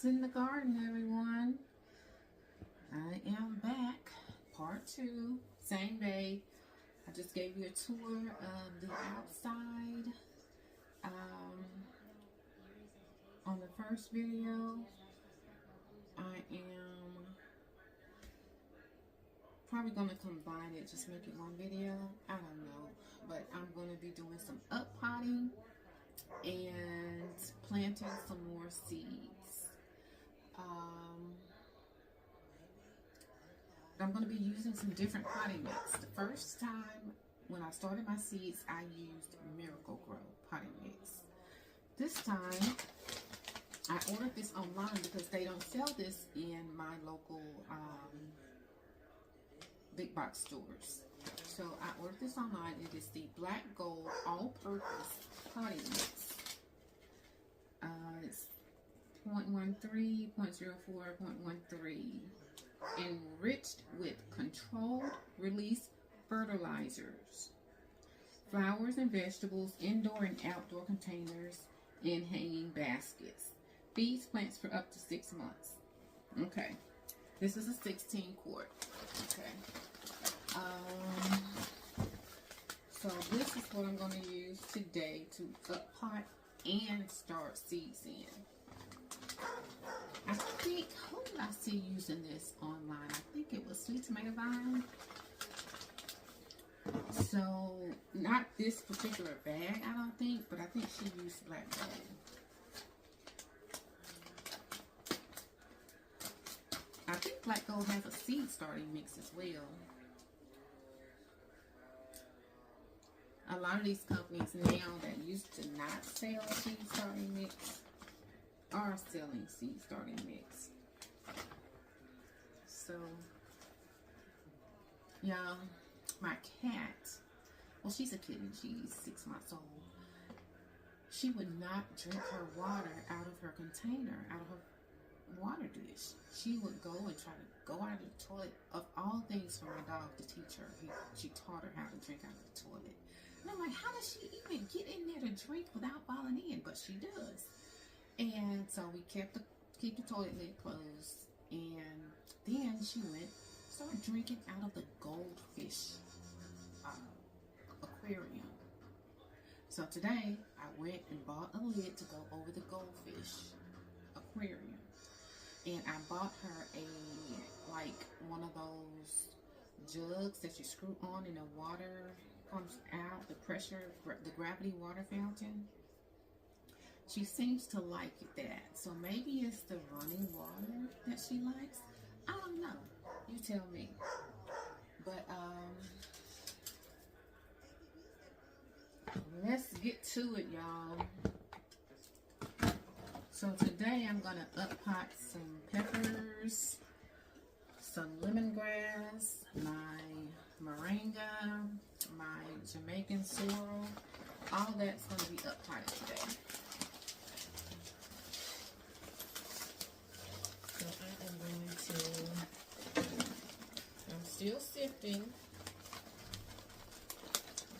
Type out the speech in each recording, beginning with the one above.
What's in the garden, everyone? I am back, part 2, same day. I just gave you a tour of the outside on the first video. I am probably going to combine it, just make it one video. I don't know, but I'm going to be doing some up potting and planting some more seeds. I'm going to be using some different potting mix. The first time when I started my seeds, I used Miracle Grow potting mix. This time, I ordered this online because they don't sell this in my local big box stores. So I ordered this online. It is the Black Gold All-Purpose Potting Mix. It's 0.13, 0.04, 0.13. Enriched with controlled release fertilizers, flowers and vegetables, indoor and outdoor containers, and hanging baskets. Feeds plants for up to 6 months. Okay, this is a 16 quart. Okay, so this is what I'm going to use today to up pot and start seeds in. I think, who did I see using this online? I think it was Sweet Tomato Vine. So, not this particular bag, I don't think, but I think she used Black Gold. I think Black Gold has a seed starting mix as well. A lot of these companies now that used to not sell seed starting mix are selling seed starting mix. So, y'all, my cat, well, she's a kitten. She's 6 months old. She would not drink her water out of her container, out of her water dish. She would go and try to go out of the toilet. Of all things for my dog to teach her, she taught her how to drink out of the toilet. And I'm like, how does she even get in there to drink without falling in? But she does. And so we keep the toilet lid closed, and then she started drinking out of the goldfish aquarium. So today I went and bought a lid to go over the goldfish aquarium, and I bought her one of those jugs that you screw on and the water comes out, the gravity water fountain. She seems to like that. So maybe it's the running water that she likes. I don't know. You tell me. But let's get to it, y'all. So today I'm gonna up pot some peppers, some lemongrass, my moringa, my Jamaican sorrel. All that's gonna be up potted today. I'm still sifting.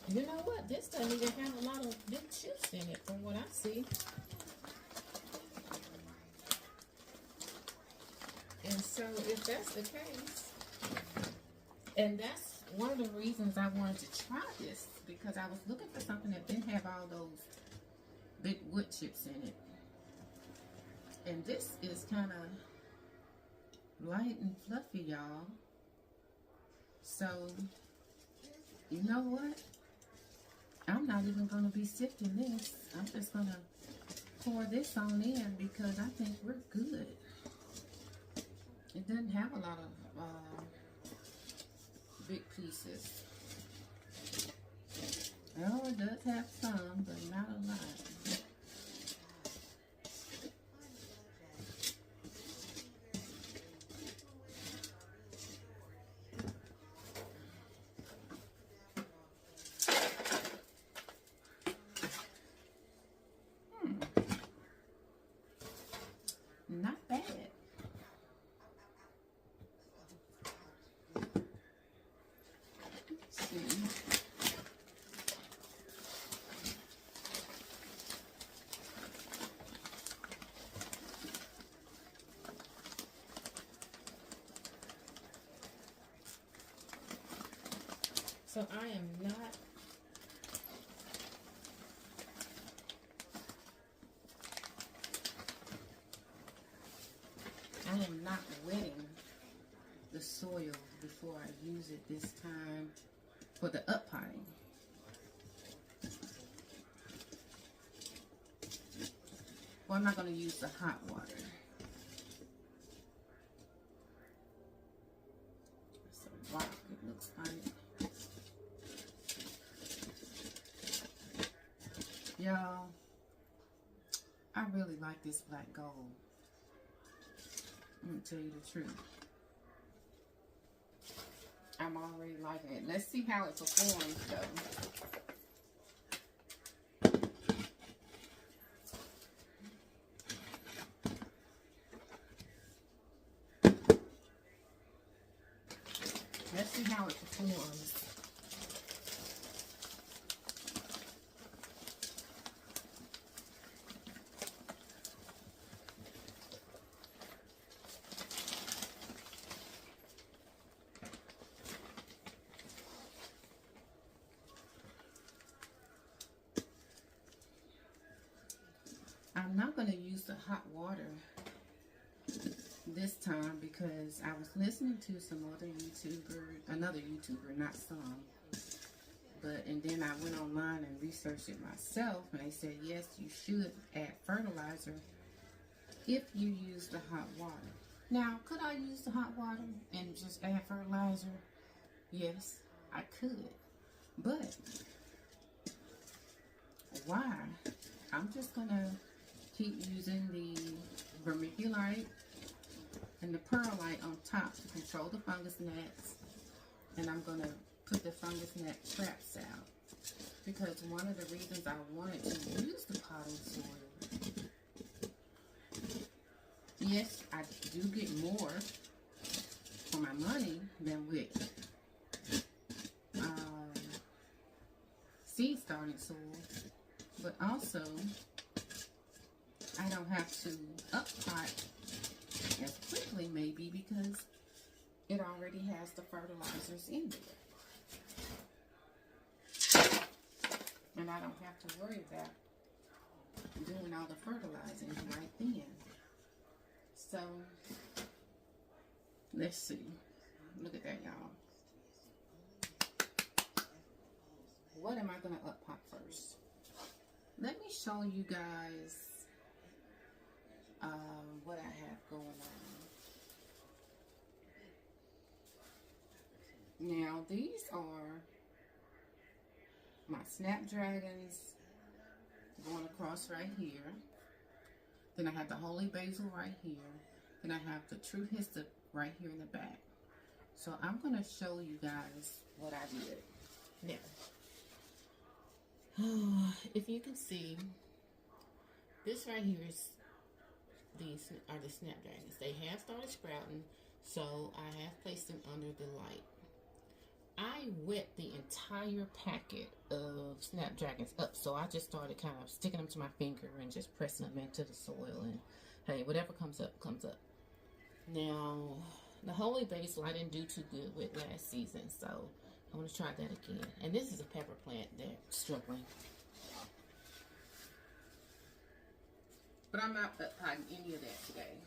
You know what? This doesn't even have a lot of big chips in it from what I see. And so if that's the case, and that's one of the reasons I wanted to try this, because I was looking for something that didn't have all those big wood chips in it. And this is kind of light and fluffy, y'all. So, you know what? I'm not even going to be sifting this. I'm just going to pour this on in because I think we're good. It doesn't have a lot of big pieces. Oh, it does have some, but not a lot. Not bad. Let's see. So I am not wetting the soil before I use it this time for the up potting. Well, I'm not going to use the hot water. It's a rock, it looks like. Y'all, I really like this black gold. I'm going to tell you the truth. I'm already liking it. Let's see how it performs, though. Let's see how it performs. I'm not going to use the hot water this time because I was listening to some other another YouTuber, not some, and then I went online and researched it myself, and they said yes, you should add fertilizer if you use the hot water. Now, could I use the hot water and just add fertilizer? Yes, I could, but why? I'm just gonna keep using the vermiculite and the perlite on top to control the fungus gnats, and I'm going to put the fungus gnat traps out because one of the reasons I wanted to use the potting soil, yes, I do get more for my money than with seed starting soil, but also I don't have to up pot as quickly, maybe, because it already has the fertilizers in there. And I don't have to worry about doing all the fertilizing right then. So, let's see. Look at that, y'all. What am I going to up pot first? Let me show you guys what I have going on. Now, these are my snapdragons going across right here. Then I have the holy basil right here. Then I have the true hyssop right here in the back. So I'm going to show you guys what I did. Now, if you can see, this right here is these are the snapdragons. They have started sprouting, so I have placed them under the light. I wet the entire packet of snapdragons up, so I just started kind of sticking them to my finger and just pressing them into the soil, and hey, whatever comes up, comes up. Now, the holy basil I didn't do too good with last season, so I'm going to try that again. And this is a pepper plant that's struggling. But I'm not potting any of that today.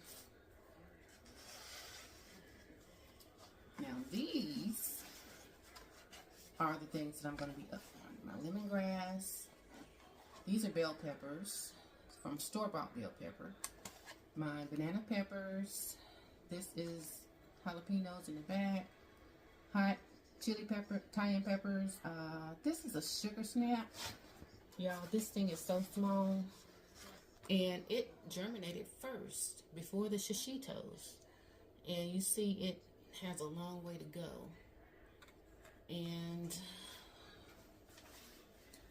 Now these are the things that I'm going to be up on. My lemongrass. These are bell peppers from store-bought bell pepper. My banana peppers. This is jalapenos in the back. Hot chili pepper, cayenne peppers. This is a sugar snap. Y'all, this thing is so small. And it germinated first before the shishitos. And you see it has a long way to go. And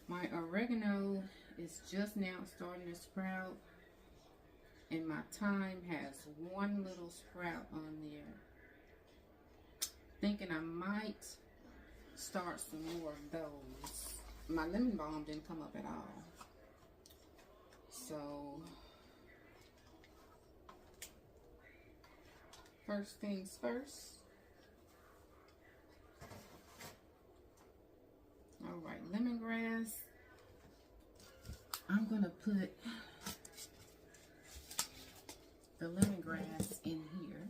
my oregano is just now starting to sprout. And my thyme has one little sprout on there. Thinking I might start some more of those. My lemon balm didn't come up at all. So, first things first, lemongrass, I'm gonna put the lemongrass in here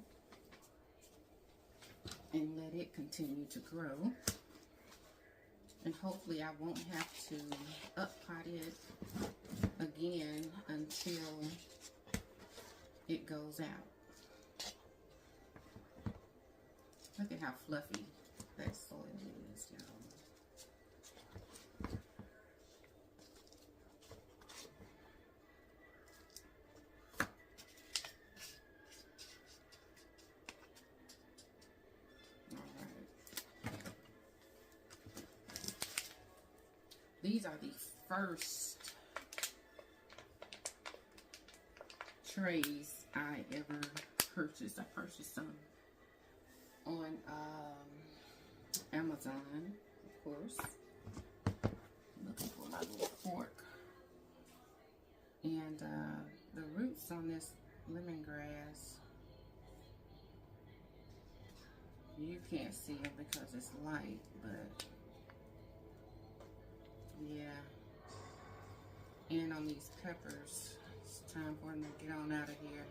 and let it continue to grow. And hopefully I won't have to up-pot it again until it goes out. Look at how fluffy that soil is, y'all. These are the first trays I ever purchased. I purchased some on Amazon, of course. I'm looking for my little fork. And the roots on this lemongrass, you can't see them because it's light, but yeah. And on these peppers, it's time for them to get on out of here.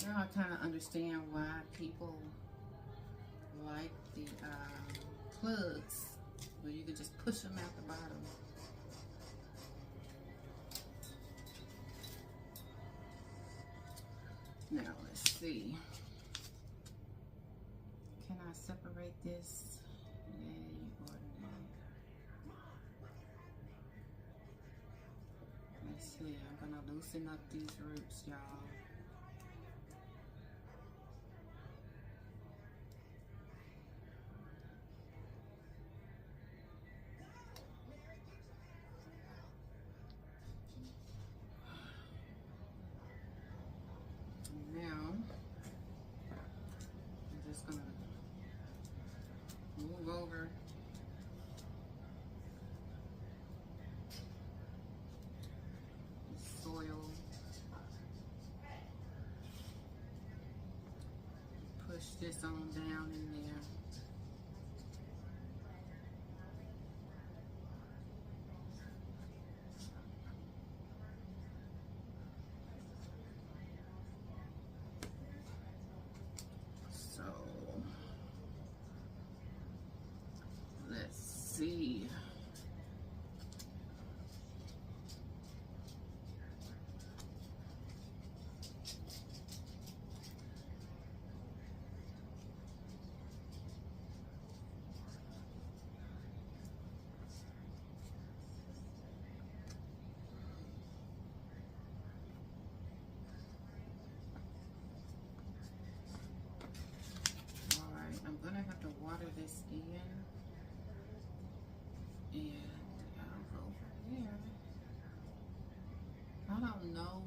Now I kind of understand why people like the plugs, where you can just push them out the bottom. Now let's see. Can I separate this? Yay or nay? Let's see. I'm gonna loosen up these roots, y'all. Over the soil, push this on down in there. See. All right, I'm gonna have to water this in. And I'll go from there. I don't know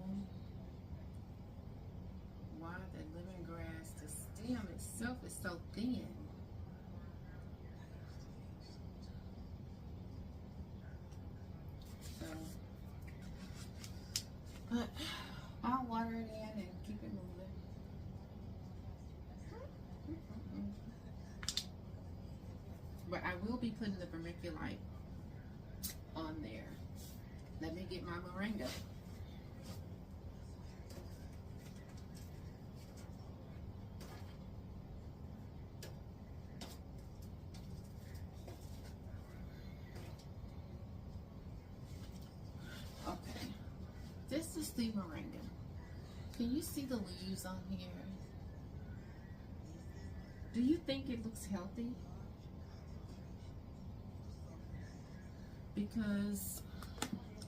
why the lemongrass, the stem itself is so thin. So, but I'll water it in and keep it moving. But I will be putting the vermiculite on there. Let me get my moringa. Okay, this is the moringa. Can you see the leaves on here? Do you think it looks healthy? Because,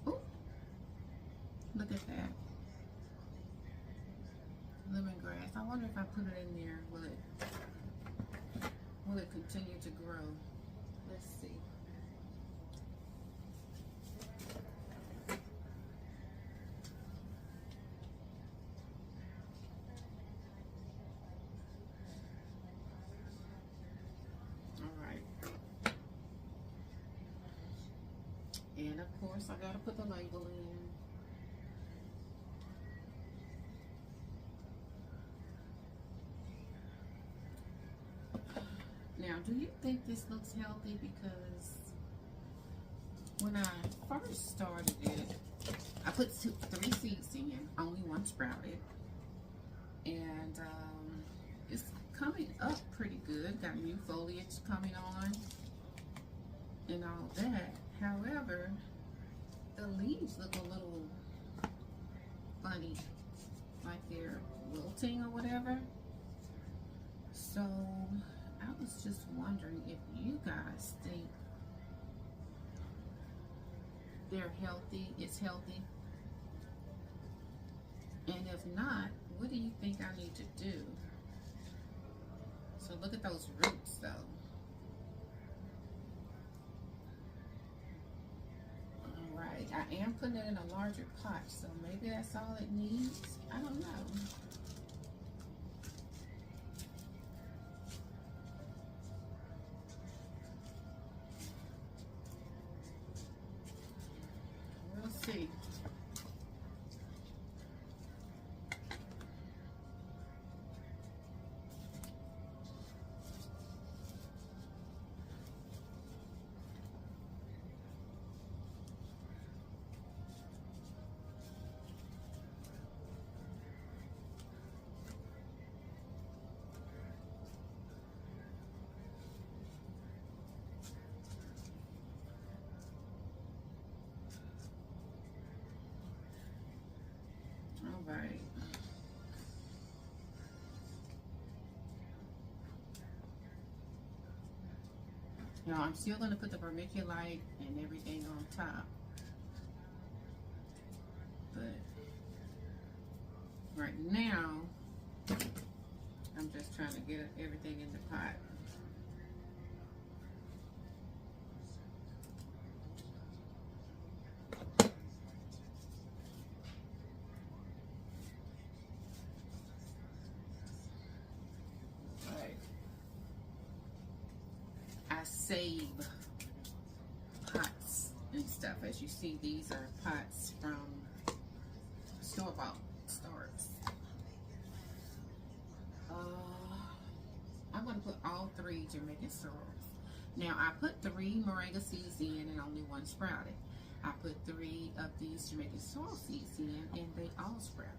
oh, look at that. Lemongrass. I wonder if I put it in there, will it continue to grow? Let's see. All right. of course, I gotta put the label in. Now, do you think this looks healthy? Because when I first started it, I put 3 seeds in, only one sprouted. And it's coming up pretty good. Got new foliage coming on and all that. However, the leaves look a little funny, like they're wilting or whatever. So I was just wondering if you guys think they're healthy, it's healthy. And if not, what do you think I need to do? So look at those roots though. Alright, I am putting it in a larger pot, so maybe that's all it needs. I don't know. We'll see. All right. Now I'm still going to put the vermiculite and everything on top. But right now, I'm just trying to get everything in the pot. I save pots and stuff. As you see, these are pots from store-bought stores. I'm going to put all 3 Jamaican sorrels. Now, I put 3 moringa seeds in and only 1 sprouted. I put 3 of these Jamaican sorrel seeds in and they all sprouted.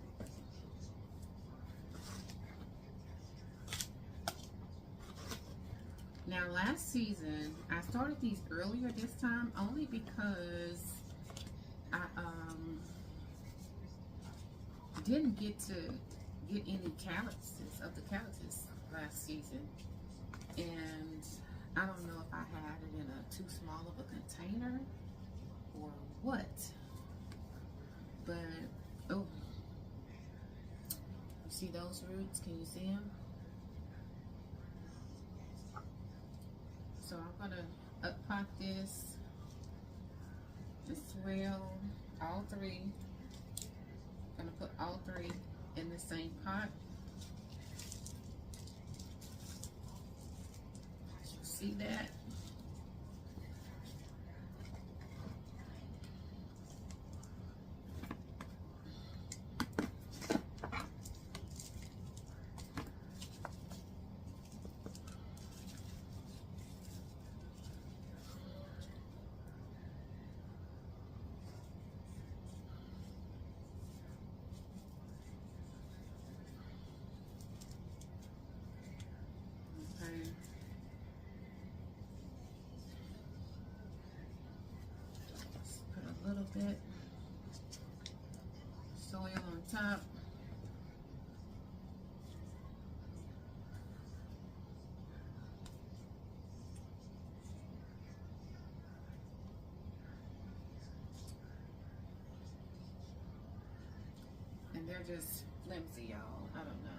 Now, last season, I started these earlier this time only because I didn't get to get any calyxes of the calyxes last season. And I don't know if I had it in a too small of a container or what. But, oh, you see those roots? Can you see them? So I'm gonna up pot this as well, all 3. I'm gonna put all 3 in the same pot. You see that? Put a little bit soil on top. And they're just flimsy, y'all. I don't know.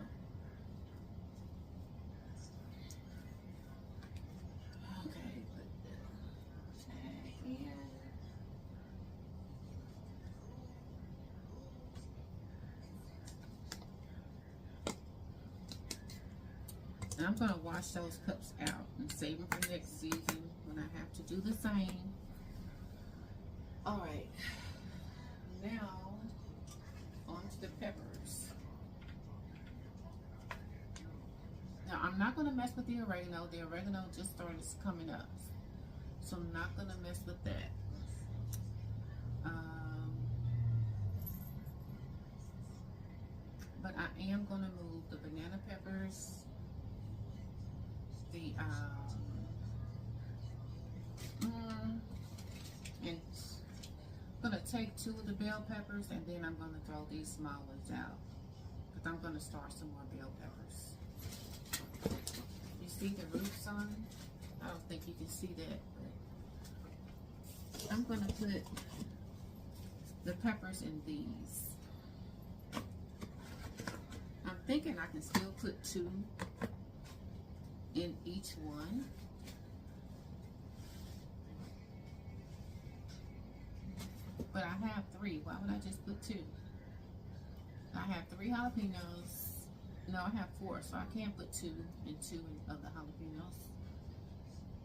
And I'm going to wash those cups out and save them for next season when I have to do the same. All right, now on to the peppers. Now I'm not gonna mess with the oregano. The oregano just started coming up, so I'm not gonna mess with that. But I am gonna move the banana peppers, the and I'm gonna take 2 of the bell peppers, and then I'm gonna throw these small ones out. But I'm gonna start some more bell peppers. You see the roots on them? I don't think you can see that, but I'm gonna put the peppers in these. I'm thinking I can still put 2 in each one. But I have 3. Why would I just put 2? I have 3 jalapenos. No, I have 4, so I can't put 2 and 2 of the jalapenos.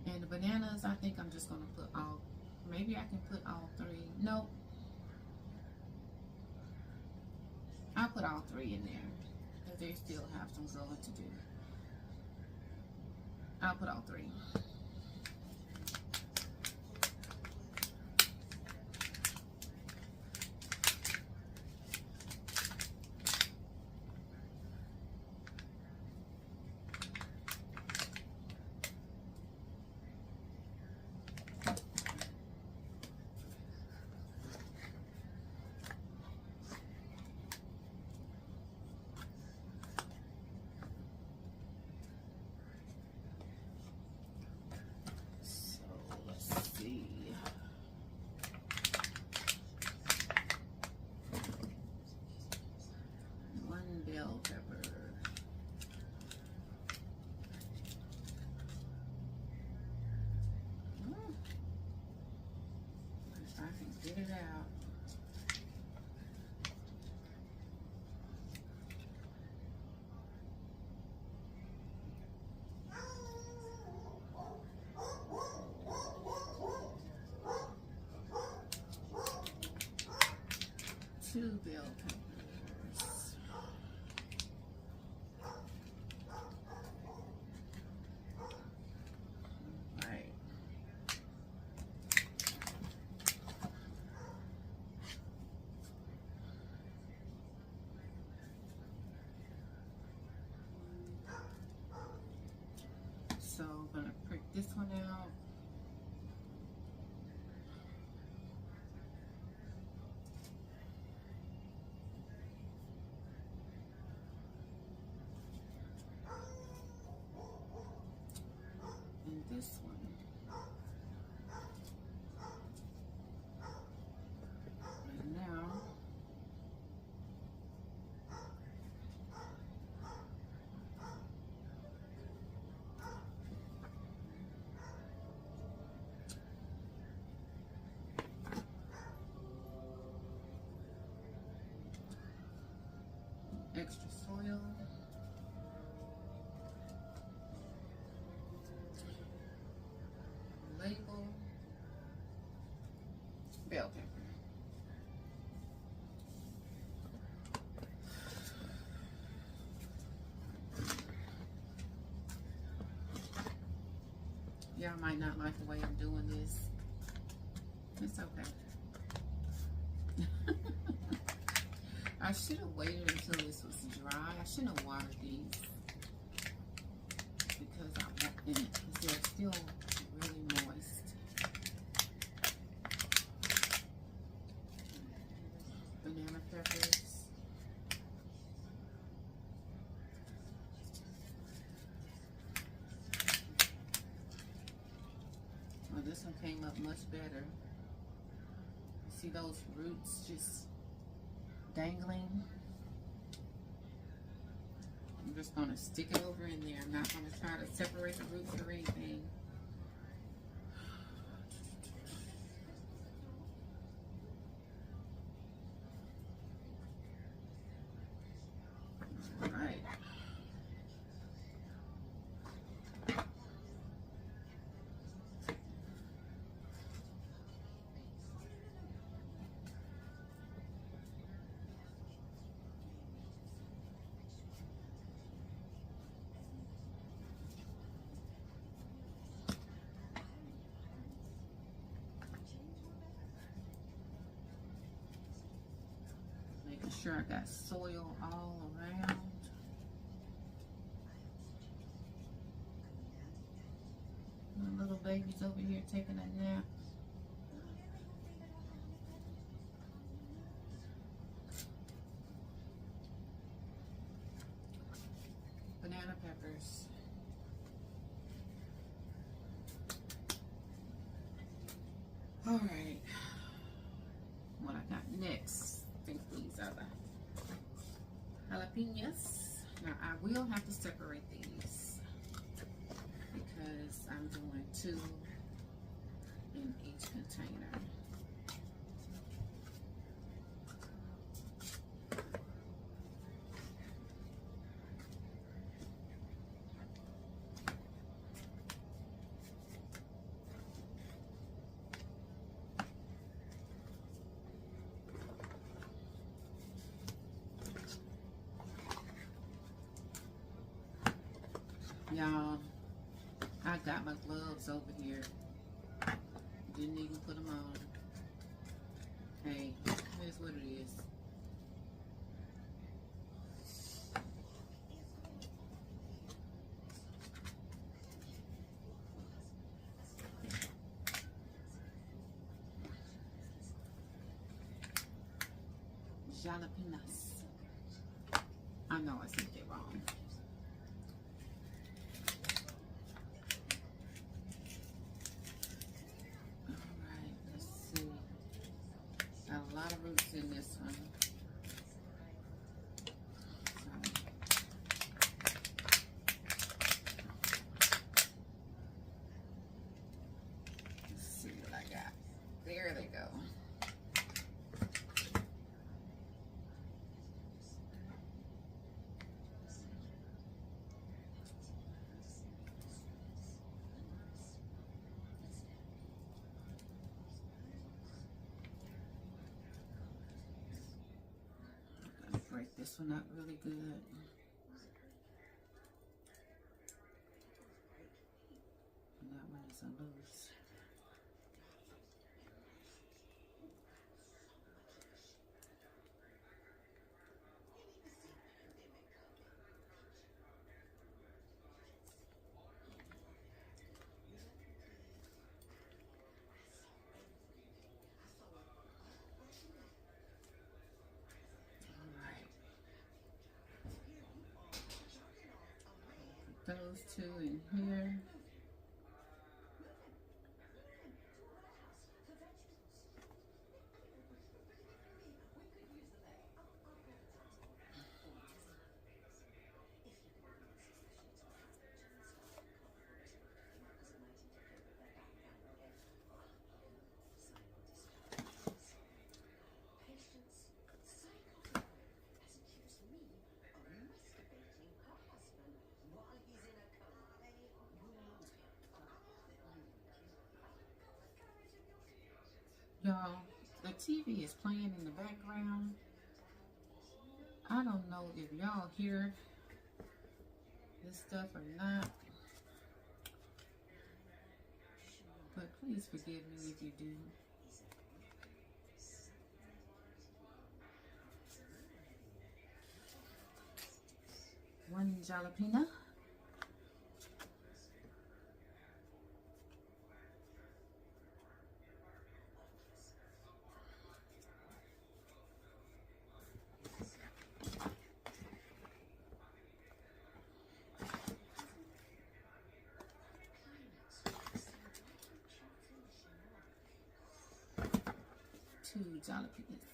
And the bananas, I think I'm just gonna put all. Maybe I can put all 3. Nope. I'll put all 3 in there because they still have some growing to do. I'll put all 3. Bell pepper. If I can get it out. Two bell peppers. So I'm gonna prick this one out. And this one. And now extra soil. Label. Bell pepper. Y'all might not like the way I'm doing this. It's okay. I should have waited until this was dry. I shouldn't have watered these because they're still really moist. Banana peppers. Well, this one came up much better. See those roots just dangling? I'm just going to stick it over in there. I'm not going to try to separate the roots or anything. All right. Make sure I got soil all around. My little baby's over here taking a nap. Banana peppers. All right. What I got next? I think these are the jalapenos. Now I will have to separate these because I'm doing 2 in each container. Y'all, I got my gloves over here. Didn't even put them on. Hey, here's what it is. Jalapenos. I know I said it wrong. A lot of roots in this one. Let's see what I got. There they go. Break this one up really good. And that one is a loose. Those 2 in here. Y'all, the TV is playing in the background. I don't know if y'all hear this stuff or not, but please forgive me if you do. One jalapeno. Two jalapenos.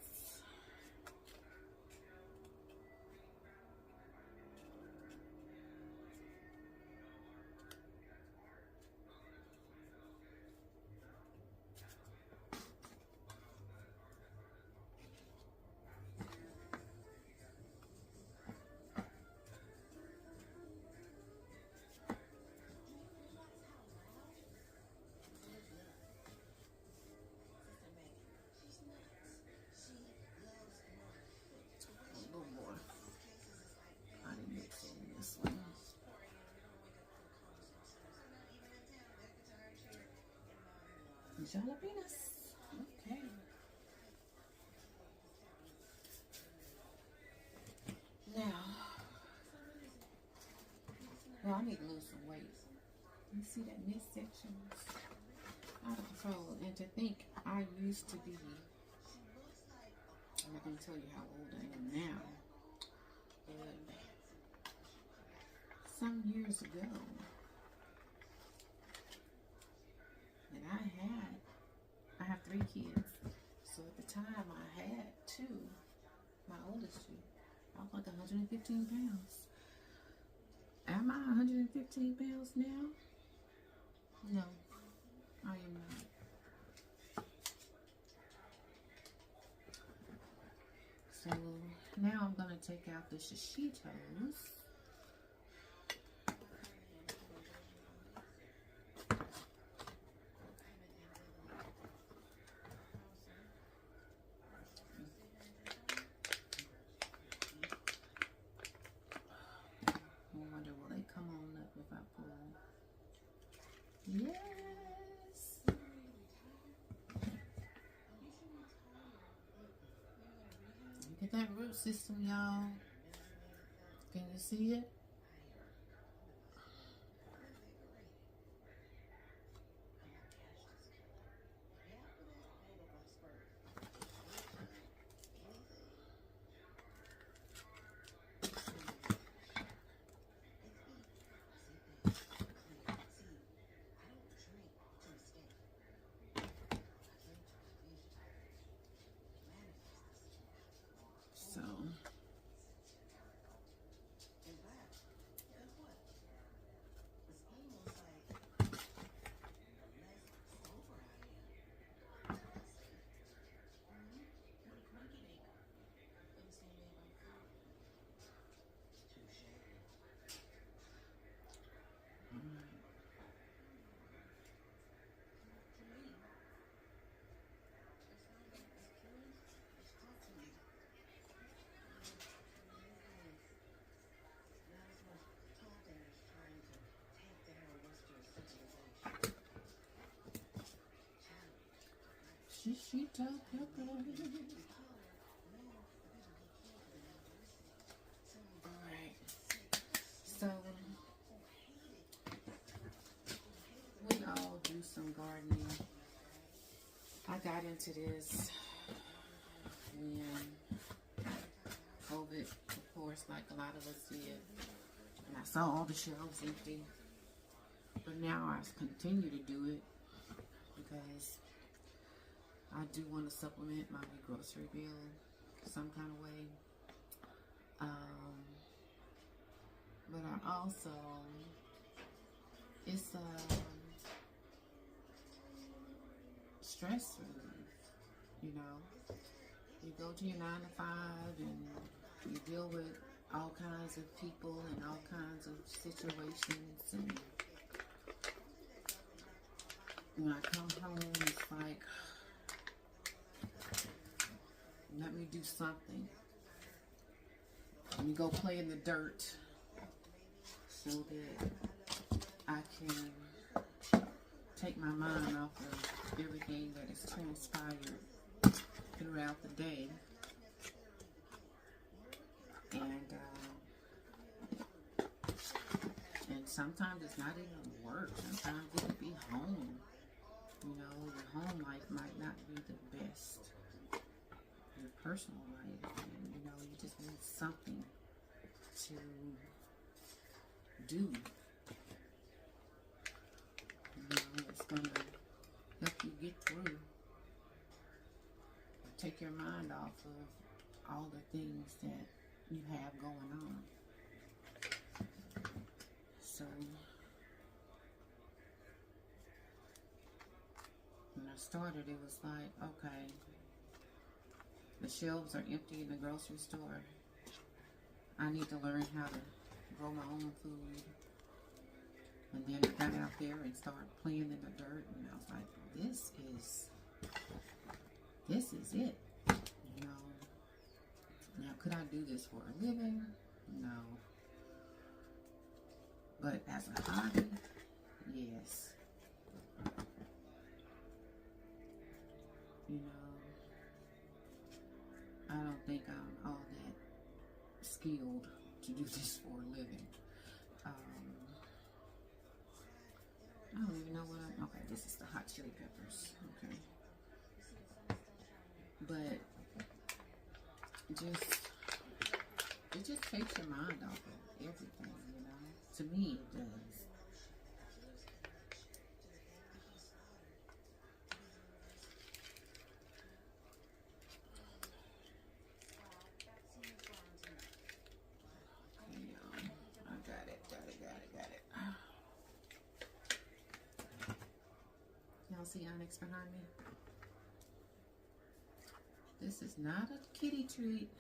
Jalapenos. Okay. need to lose some weight. You see that midsection is out of control. And to think I used to be, I'm not going to tell you how old I am now, but some years ago, and I have 3 kids. So at the time I had 2, my oldest 2, I was like 115 pounds. Am I 115 pounds now? No, I am not. So now I'm going to take out the shishitos. Yes. Look at that root system, y'all. Can you see it? So shishito pepper. Alright. So we all do some gardening. I got into this when COVID, of course, like a lot of us did. And I saw all the shelves empty. But now I continue to do it because I do want to supplement my grocery bill some kind of way. But I also, it's stress relief, you know. You go to your 9 to 5 and you deal with all kinds of people and all kinds of situations, and when I come home, it's like, let me do something. Let me go play in the dirt so that I can take my mind off of everything that has transpired throughout the day. And sometimes it's not even work. Sometimes it could be home. You know, your home life might not be the best. Your personal life, and you know, you just need something to do. You know, it's gonna help you get through. Take your mind off of all the things that you have going on. So when I started, it was like, okay, the shelves are empty in the grocery store. I need to learn how to grow my own food. And then I got out there and started playing in the dirt, and I was like, this is it. You know, now could I do this for a living? No. But as a hobby, yes. You know, I don't think I'm all that skilled to do this for a living. I don't even know what okay, this is the hot chili peppers. Okay. But it just takes your mind off of everything, you know. To me, it does. I got it. Y'all see Onyx behind me? This is not a kitty treat.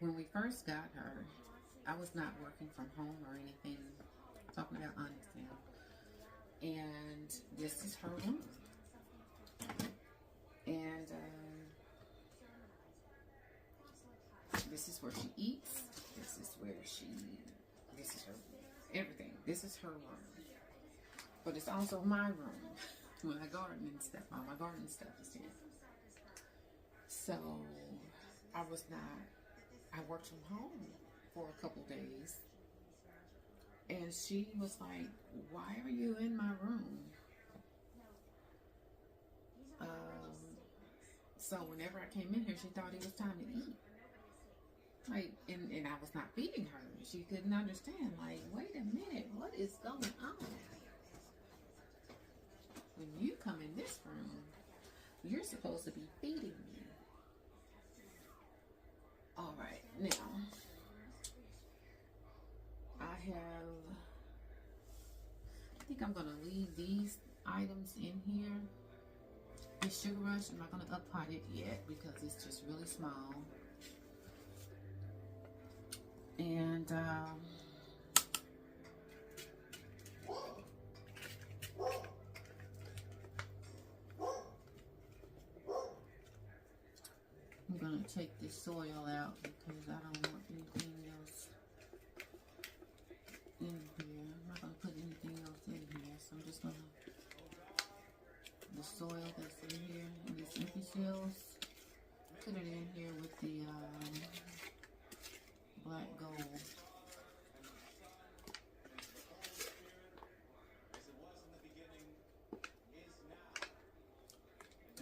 When we first got her, I was not working from home or anything. Talking about Onyx now. And this is her room. And this is where she eats. This is her, everything. This is her room. But it's also my room. When I garden and stuff, all my garden stuff is here. So, I worked from home for a couple days. And she was like, why are you in my room? So whenever I came in here, she thought it was time to eat. Like, and I was not feeding her. She couldn't understand. Like, wait a minute, what is going on? When you come in this room, you're supposed to be feeding me. All right, now I think I'm gonna leave these items in here. This Sugar Rush, I'm not gonna up pot it yet because it's just really small. And I'm gonna take this soil out because I don't want anything else in here. I'm not gonna put anything else in here, so I'm just gonna, the soil that's in here and these empty shells, put it in here with the black gold.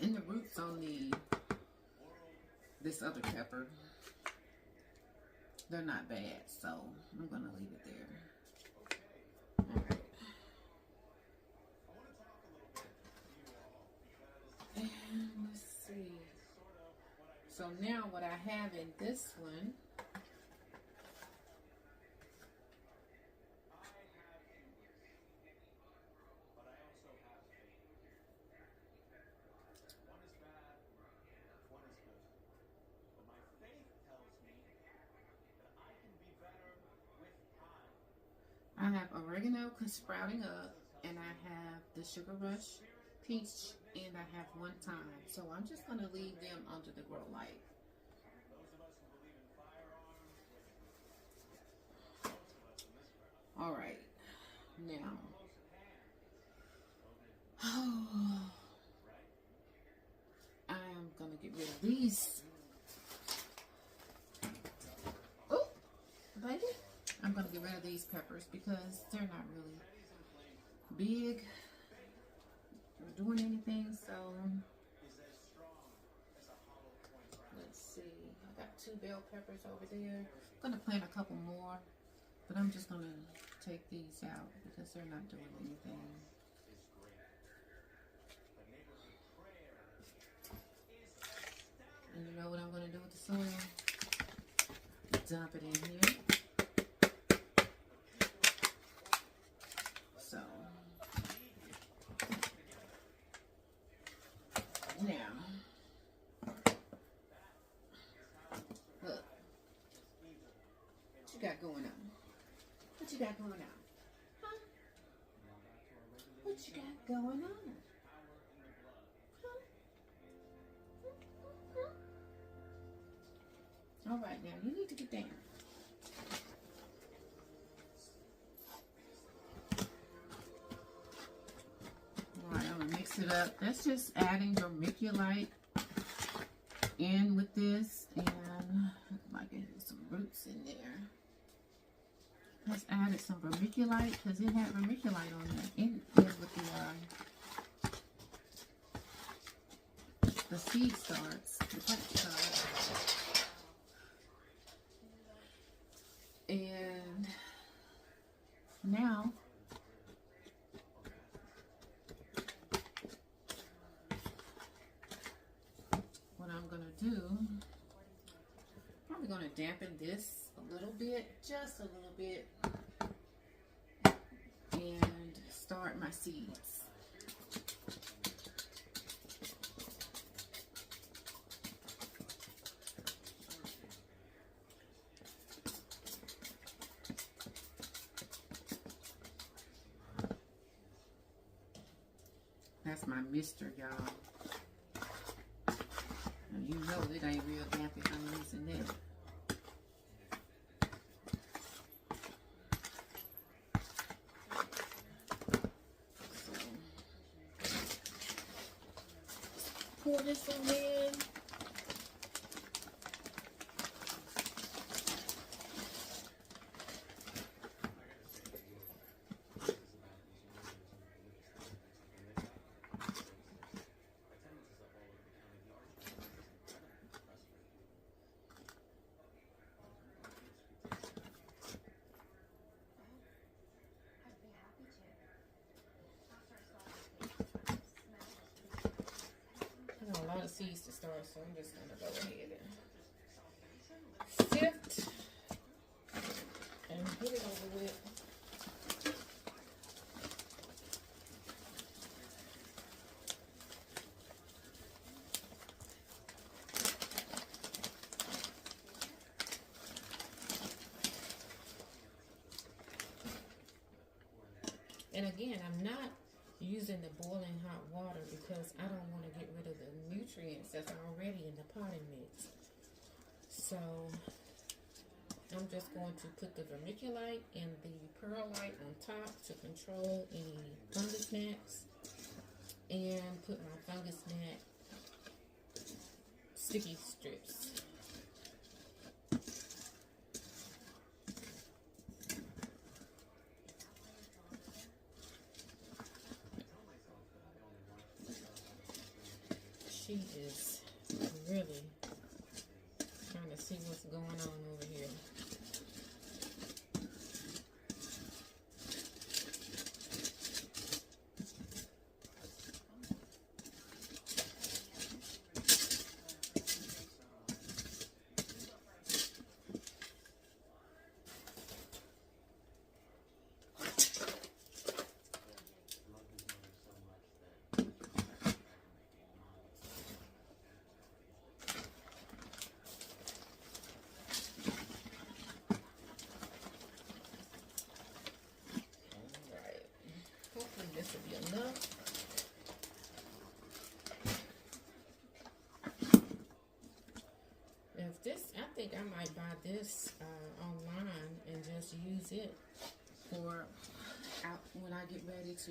And the roots on this other pepper, they're not bad, so I'm gonna leave it there. All right. And let's see. So now what I have in this one, I have oregano sprouting up, and I have the Sugar Rush peach, and I have one thyme. So I'm just going to leave them under the grow light. All right, now, I am going to get rid of these. Oh, baby. I'm going to get rid of these peppers because they're not really big or doing anything. So, let's see. I got 2 bell peppers over there. I'm going to plant a couple more, but I'm just going to take these out because they're not doing anything. And you know what I'm going to do with the soil? Dump it in here. got going on? What you got going on? Huh? What you got going on? All right, now you need to get down. All right, I'm gonna mix it up. That's just adding your vermiculite in with this, and like there's some roots in there. Let's added some vermiculite because it had vermiculite on it. In with the seed starts, the plant starts. And now what I'm gonna do, probably gonna dampen this a little bit, just a little bit, and start my seeds. That's my mister, y'all. You know it ain't real damp if I'm using that. So, pour this on in. A lot of seeds to start, so I'm just gonna go ahead and sift and get it over with. And again, I'm not using the boiling hot water because I don't want to get rid of the nutrients that's already in the potting mix. So I'm just going to put the vermiculite and the perlite on top to control any fungus gnats, and put my fungus gnat sticky strips. She is really trying to see what's going on over here. This will be enough. If this, I think I might buy this online and just use it for out when I get ready to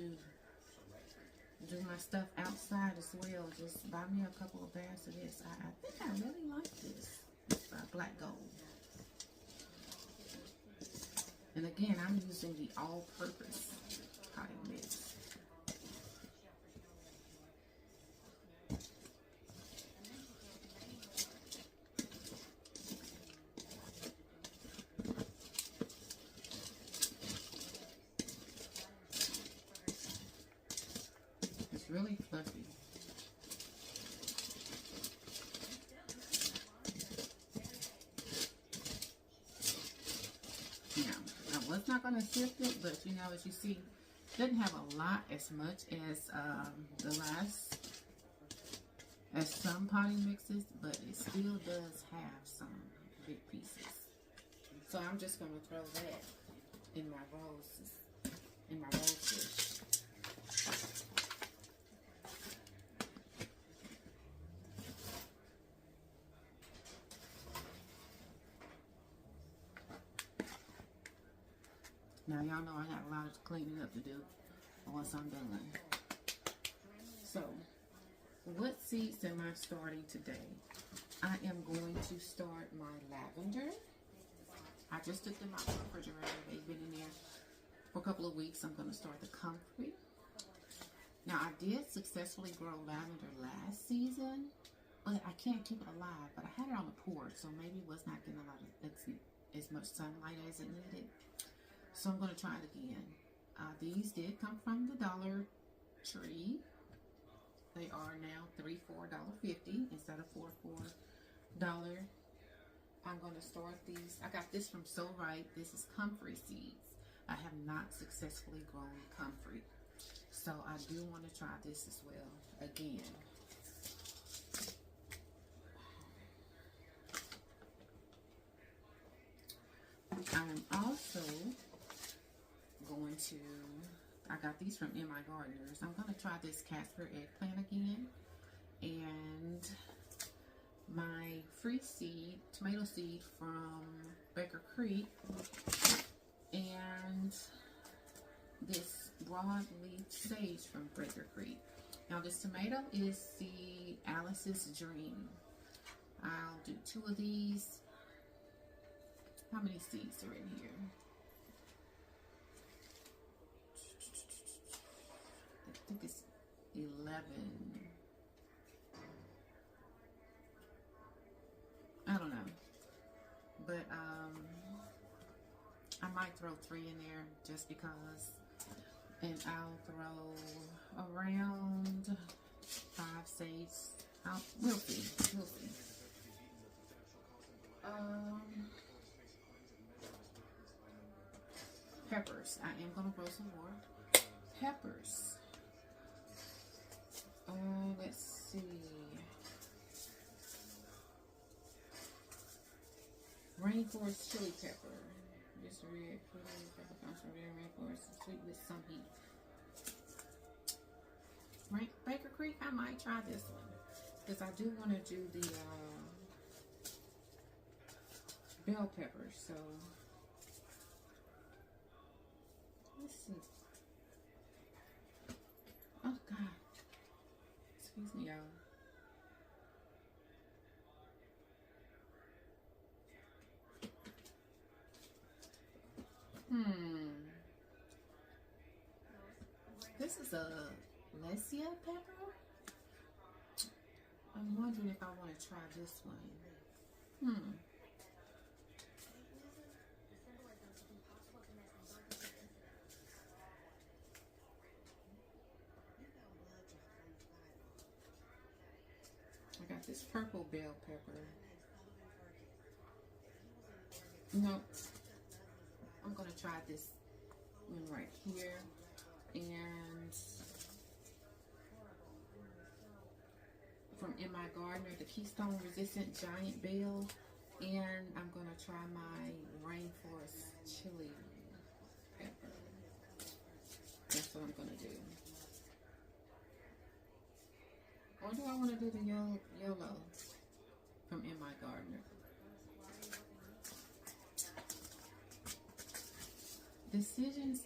do my stuff outside as well. Just buy me a couple of bags of this. I think I really like this. Black Gold. And again, I'm using the all-purpose potting mix. It's really fluffy. I was not going to sift it, but you know, as you see, it doesn't have a lot as much as as some potting mixes, but it still does have some big pieces. So I'm just going to throw that in my roses, in my rose bush. Now y'all know I got a lot of cleaning up to do once I'm done. So, what seeds am I starting today? I am going to start my lavender. I just took them out of the refrigerator. They've been in there for a couple of weeks. I'm going to start the comfrey. Now, I did successfully grow lavender last season, but I can't keep it alive. But I had it on the porch, so maybe it was not getting a lot of as much sunlight as it needed. So I'm going to try it again. These did come from the Dollar Tree. They are now $3-4.50 instead of $4 I'm going to start these. I got this from So Right. This is comfrey seeds. I have not successfully grown comfrey, so I do want to try this as well again. I'm also going to, I got these from In My Gardeners. I'm going to try this Casper eggplant again. And my free seed, tomato seed from Baker Creek. And this broadleaf sage from Baker Creek. Now this tomato is the Alice's Dream. I'll do 2 of these. How many seeds are in here? I think it's 11. I don't know. But I might throw 3 in there just because. And I'll throw around 5 sage. We'll see. We'll see. Peppers. I am going to grow some more peppers. Let's see. Rainforest chili pepper. This red pepper comes from red rainforest, sweet with some heat. Right, Baker Creek. I might try this one because I do want to do the bell peppers. So let's see. Oh God. Excuse me, y'all. This is a Lesia pepper. I'm wondering if I want to try this one. I got this purple bell pepper. No, I'm gonna try this one right here, and from In My Gardener, the Keystone Resistant Giant Bell, and I'm gonna try my Rainforest Chili Pepper. That's what I'm gonna do. Or do I want to do the yellow from In My Gardener? Decisions.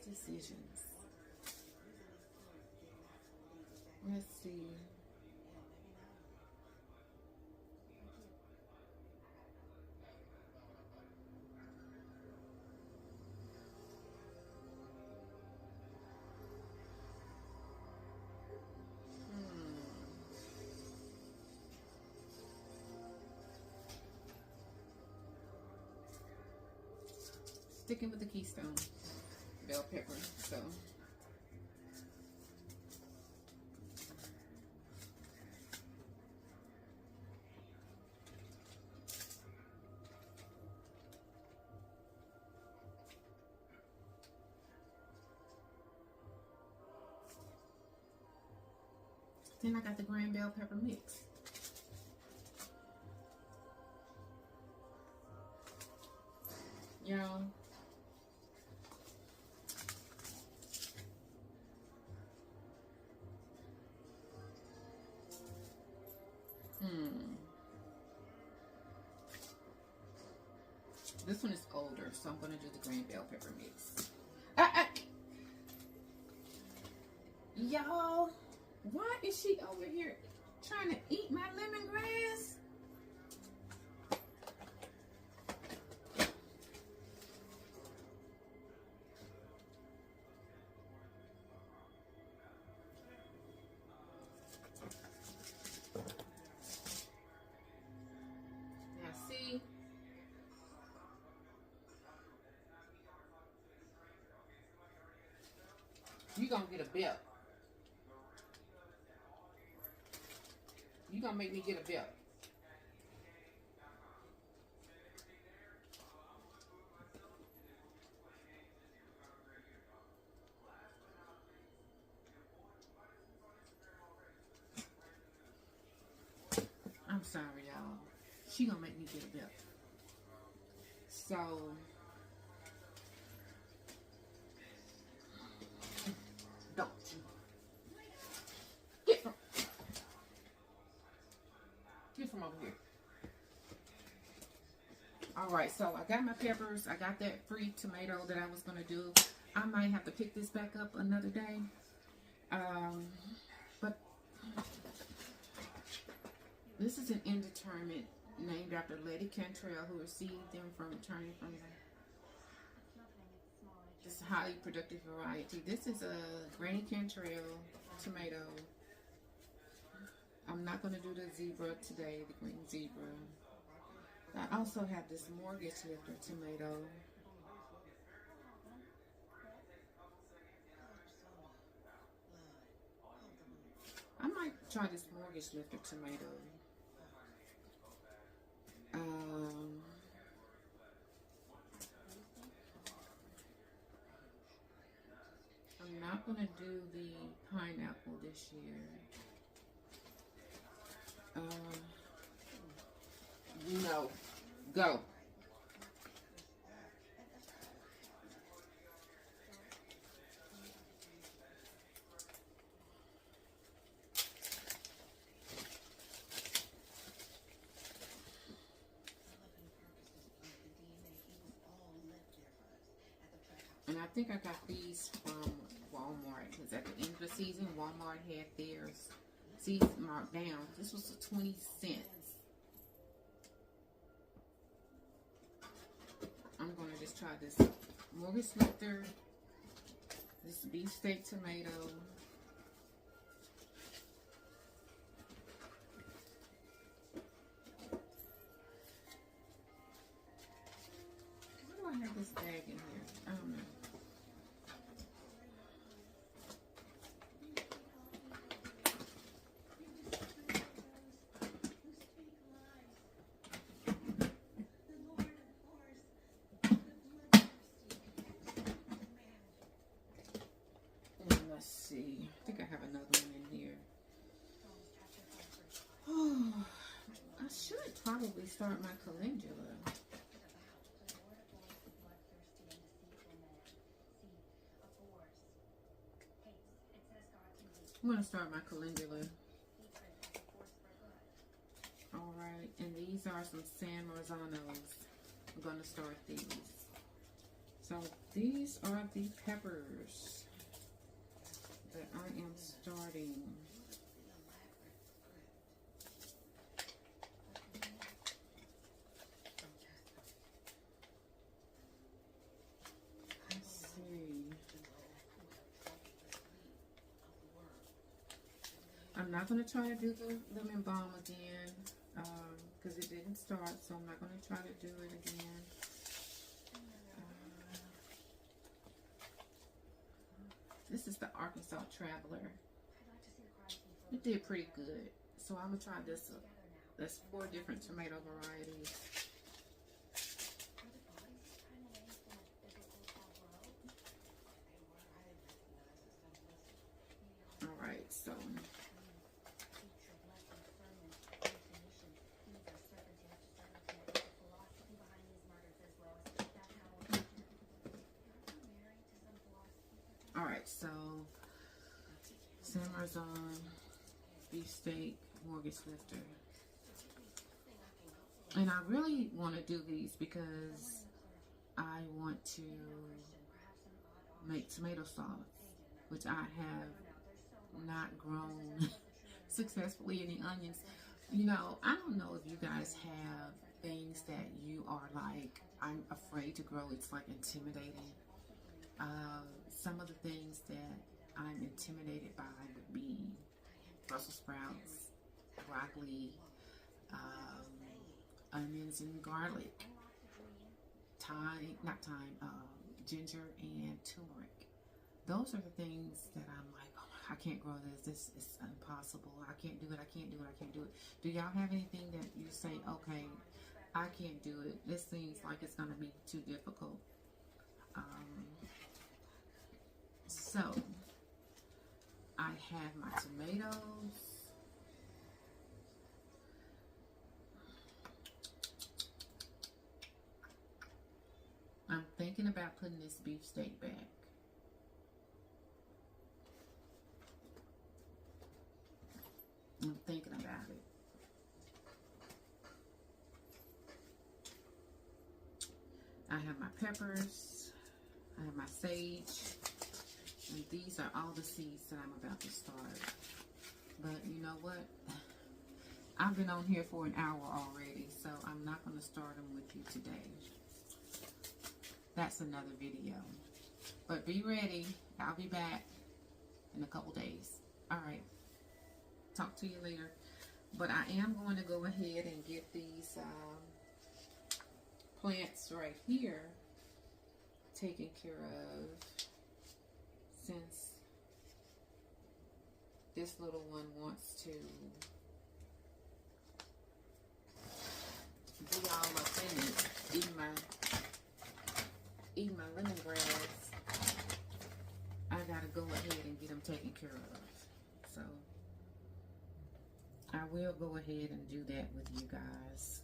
Let's see. Sticking with the Keystone bell pepper, so then I got the grand bell pepper mix. Yeah, This one is older, so I'm going to do the green bell pepper mix. Y'all, why is she over here trying to eat my lemongrass? Now see, you're going to get a belt. You're going to make me get a belt. I'm sorry, y'all. She gonna make me get a belt. So, don't get from over here. All right, so I got my peppers. I got that free tomato that I was gonna do. I might have to pick this back up another day. But this is an indeterminate named after Letty Cantrell, who received them from returning from this highly productive variety. This is a Granny Cantrell tomato. I'm not going to do the zebra today, the green zebra. I also have this Mortgage Lifter tomato. I might try this Mortgage Lifter tomato. I'm not going to do the pineapple this year. No. Go. And I think I got these from Walmart, because at the end of the season, Walmart had theirs season marked down. This was 20 cents. I'm going to just try this Mortgage Lifter, this beefsteak tomato. Why do I have this bag in here? I don't know. Let's see. I think I have another one in here. Oh, I should probably start my calendula. I'm going to start my calendula. Alright, and these are some San Marzanos. I'm going to start these. So these are the peppers that I am starting. Let's see. I'm not going to try to do the lemon balm again because it didn't start, so I'm not going to try to do it again. This is the Arkansas Traveler. It did pretty good. So I'm going to try this. There's 4 different tomato varieties. Alright, so. Alright, so San Marzano, beefsteak, Mortgage Lifter. And I really want to do these because I want to make tomato sauce, which I have not grown successfully any onions. You know, I don't know if you guys have things that you are like, I'm afraid to grow. It's like intimidating. Some of the things that I'm intimidated by would be Brussels sprouts, broccoli, onions and garlic, ginger and turmeric. Those are the things that I'm like, oh, I can't grow this. This is impossible. I can't do it. I can't do it. I can't do it. Do y'all have anything that you say, okay, I can't do it. This seems like it's going to be too difficult. So I have my tomatoes. I'm thinking about putting this beef steak back. I'm thinking about it. I have my peppers. I have my sage. And these are all the seeds that I'm about to start. But you know what? I've been on here for an hour already, so I'm not going to start them with you today. That's another video. But be ready. I'll be back in a couple days. Alright. Talk to you later. But I am going to go ahead and get these plants right here taken care of, since this little one wants to be all up in it, eating my lemongrass. I gotta go ahead and get them taken care of. So I will go ahead and do that with you guys.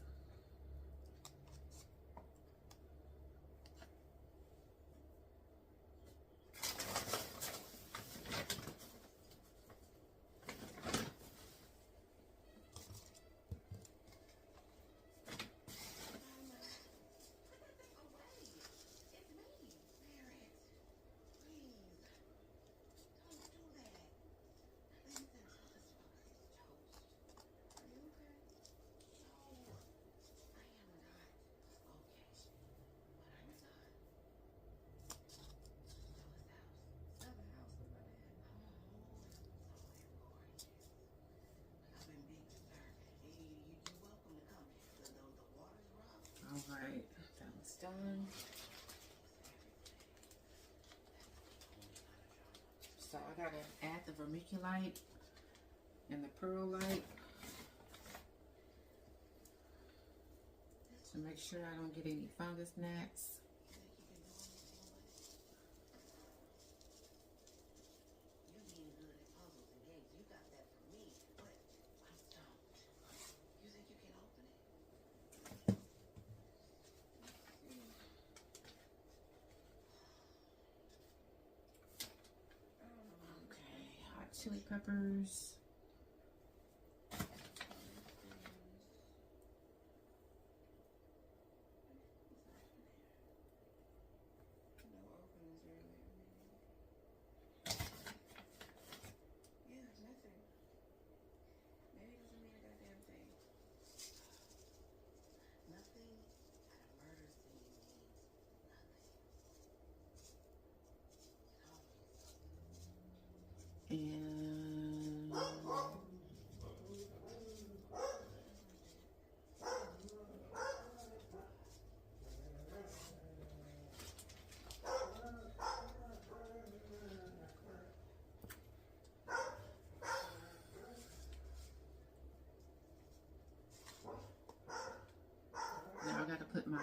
Alright, that one's done. So I gotta add the vermiculite and the perlite to make sure I don't get any fungus gnats. Chili peppers. And now I got to put my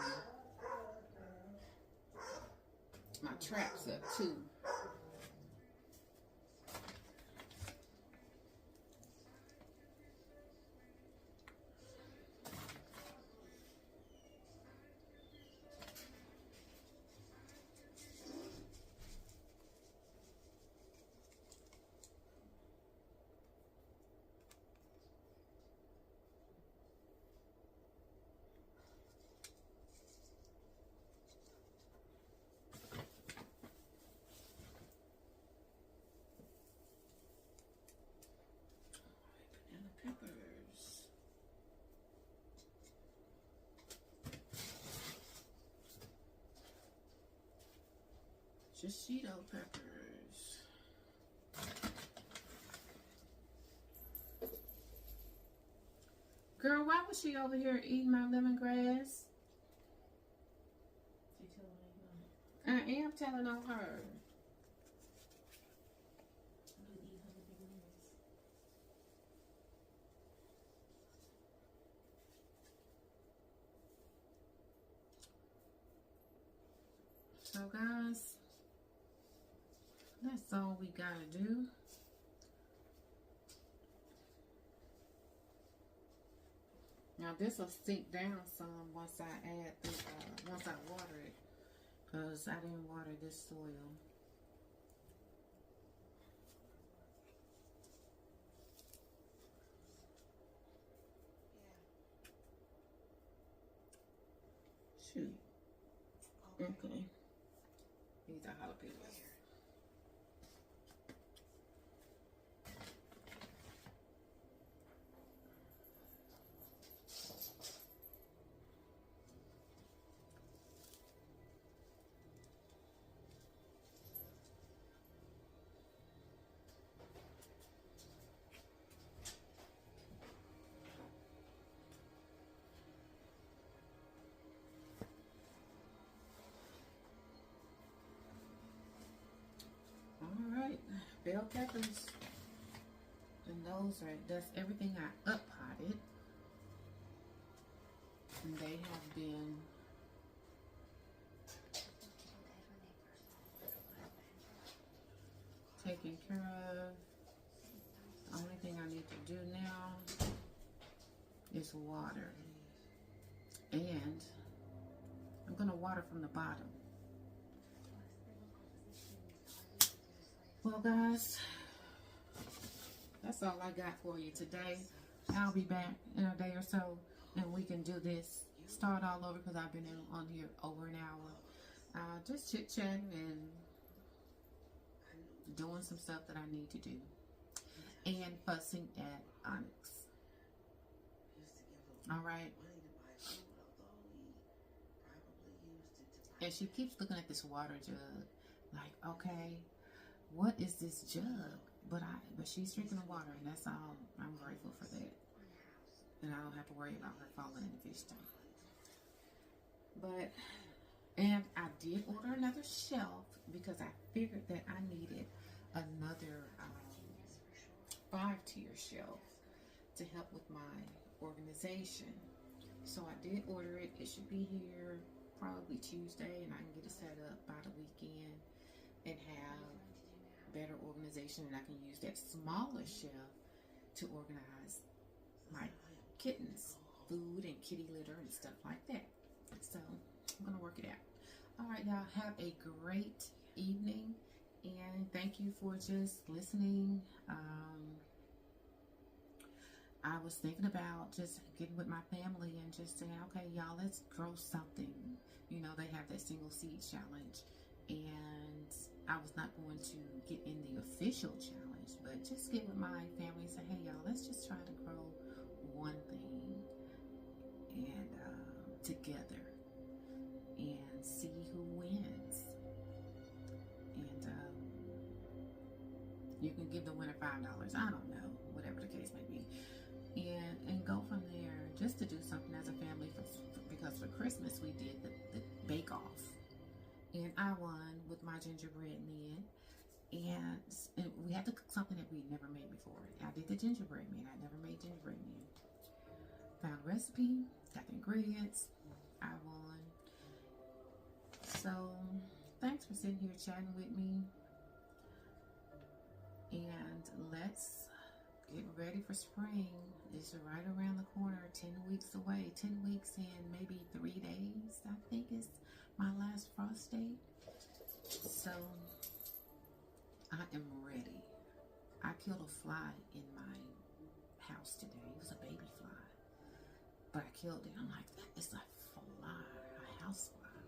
traps up too. shishito peppers. Girl, why was she over here eating my lemongrass? I am telling on her. So guys, that's all we gotta do. Now this will sink down some once I add the, once I water it, because I didn't water this soil. Shoot. Okay. These are jalapenos. Alright, bell peppers. And that's everything I up potted. And they have been taken care of. The only thing I need to do now is water. And I'm going to water from the bottom. Well, guys, that's all I got for you today. I'll be back in a day or so, and we can do this. Start all over because I've been on here over an hour. Just chit-chatting and doing some stuff that I need to do. And fussing at Onyx. Alright? And she keeps looking at this water jug. Like, okay, what is this jug? But she's drinking the water, and that's all. I'm grateful for that. And I don't have to worry about her falling in the fish tank. And I did order another shelf because I figured that I needed another 5-tier shelf to help with my organization. So I did order it. It should be here probably Tuesday, and I can get it set up by the weekend and have better organization, and I can use that smaller shelf to organize my kittens, food and kitty litter and stuff like that. So I'm gonna work it out. All right, y'all, have a great evening, and thank you for just listening. I was thinking about just getting with my family and just saying, okay, y'all, let's grow something. You know, they have that single seed challenge, and I was not going to get in the official challenge, but just get with my family and say, hey, y'all, let's just try to grow one thing and together and see who wins. And you can give the winner $5. I don't know, whatever the case may be. And go from there, just to do something as a family, because for Christmas we did the bake off, and I won with my gingerbread men, and we had to cook something that we'd never made before. I did the gingerbread men. I never made gingerbread men. Found a recipe, got the ingredients, I won. So thanks for sitting here chatting with me, and let's get ready for spring. It's right around the corner, 10 weeks away. 10 weeks and maybe 3 days, I think, is my last frost date. So I am ready. I killed a fly in my house today. It was a baby fly, but I killed it. I'm like, that is a fly, a house fly.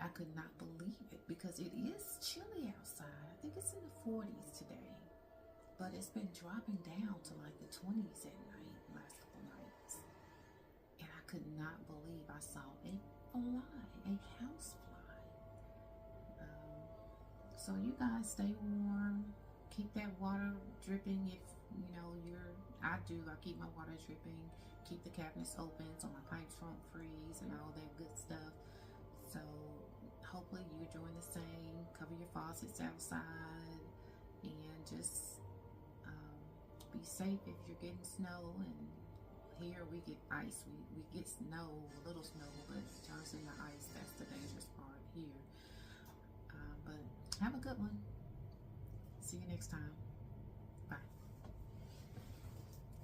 I could not believe it because it is chilly outside. I think it's in the 40s today. But it's been dropping down to like the 20s at night, last couple nights. And I could not believe I saw a fly, a house fly. So you guys stay warm. Keep that water dripping if you know you're. I do. I keep my water dripping. Keep the cabinets open so my pipes won't freeze and all that good stuff. So hopefully you're doing the same. Cover your faucets outside and just be safe if you're getting snow. And here we get ice. We get snow, a little snow, but it turns into ice. That's the dangerous part here. But have a good one. See you next time.